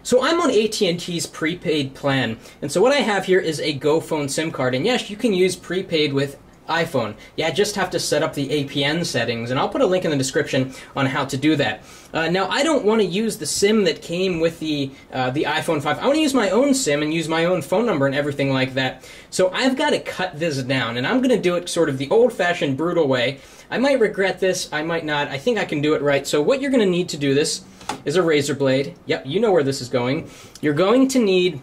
So I'm on AT&T's prepaid plan, and so what I have here is a Go Phone SIM card, and yes, you can use prepaid with iPhone. Yeah, I just have to set up the APN settings, and I'll put a link in the description on how to do that. Now, I don't want to use the SIM that came with the iPhone 5. I want to use my own SIM and use my own phone number and everything like that. So I've got to cut this down, and I'm going to do it sort of the old-fashioned, brutal way. I might regret this, I might not. I think I can do it right. So what you're going to need to do this is a razor blade. Yep, you know where this is going. You're going to need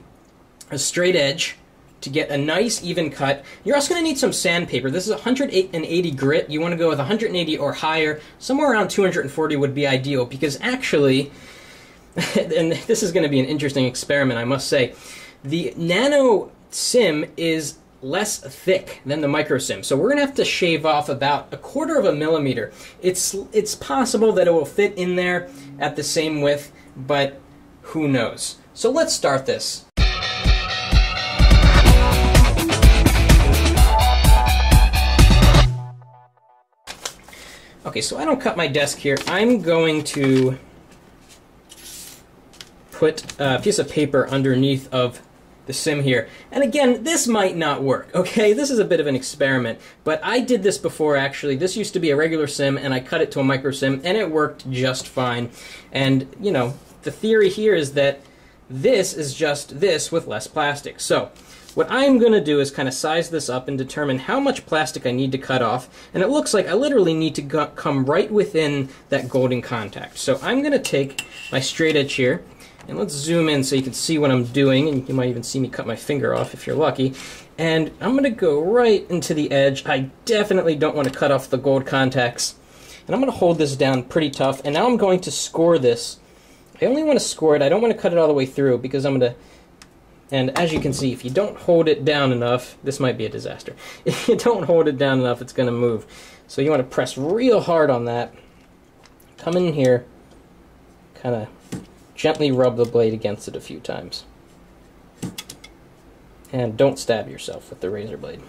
a straight edge to get a nice even cut. You're also going to need some sandpaper. This is 180 grit. You want to go with 180 or higher. Somewhere around 240 would be ideal, because actually, and this is going to be an interesting experiment, I must say, the nano SIM is less thick than the micro SIM. So we're going to have to shave off about 1/4 of a millimeter. It's possible that it will fit in there at the same width, but who knows. So let's start this. Okay, so I don't cut my desk here. I'm going to put a piece of paper underneath of the SIM here. And again, this might not work, okay? This is a bit of an experiment, but I did this before actually. This used to be a regular SIM, and I cut it to a micro SIM, and it worked just fine. And, you know, the theory here is that this is just this with less plastic. So what I'm going to do is kind of size this up and determine how much plastic I need to cut off, and it looks like I literally need to come right within that golden contact. So I'm going to take my straight edge here, and let's zoom in so you can see what I'm doing, and you might even see me cut my finger off if you're lucky. And I'm going to go right into the edge. I definitely don't want to cut off the gold contacts. And I'm going to hold this down pretty tough, and now I'm going to score this. I only want to score it. I don't want to cut it all the way through, because I'm going to... And as you can see, if you don't hold it down enough, this might be a disaster. If you don't hold it down enough, it's going to move. So you want to press real hard on that. Come in here, kind of gently rub the blade against it a few times. And don't stab yourself with the razor blade.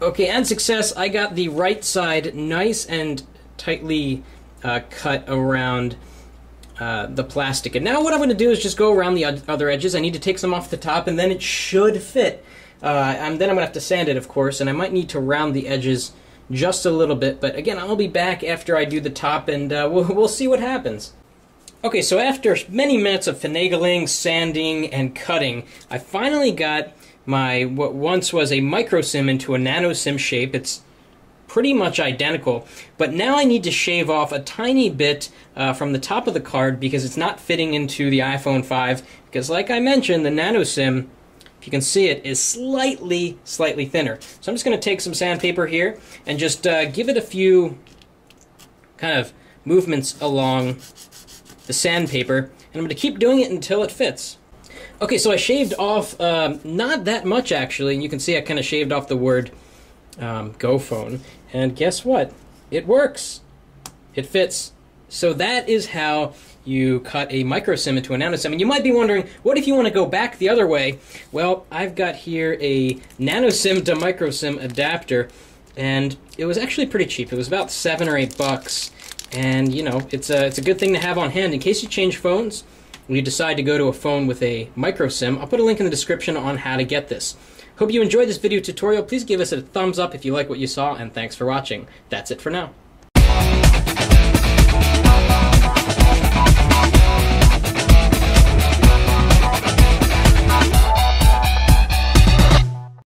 Okay, and success. I got the right side nice and tightly cut around the plastic. And now what I'm going to do is just go around the other edges. I need to take some off the top, and then it should fit. And then I'm going to have to sand it, of course, and I might need to round the edges just a little bit. But again, I'll be back after I do the top, and we'll see what happens. Okay, so after many minutes of finagling, sanding, and cutting, I finally got my what once was a micro SIM into a nano SIM shape. It's pretty much identical, but now I need to shave off a tiny bit from the top of the card because it's not fitting into the iPhone 5, because like I mentioned, the nano SIM, if you can see it, is slightly thinner. So I'm just going to take some sandpaper here and just give it a few kind of movements along the sandpaper, and I'm going to keep doing it until it fits. Okay, so I shaved off not that much actually, and you can see I kind of shaved off the word Go Phone, and guess what? It works. It fits. So that is how you cut a micro SIM into a nano SIM. And you might be wondering, what if you want to go back the other way? Well, I've got here a nano SIM to micro SIM adapter, and it was actually pretty cheap. It was about $7 or $8, and you know, it's a good thing to have on hand in case you change phones and you decide to go to a phone with a micro SIM. I'll put a link in the description on how to get this. Hope you enjoyed this video tutorial. Please give us a thumbs up if you like what you saw, and thanks for watching. That's it for now.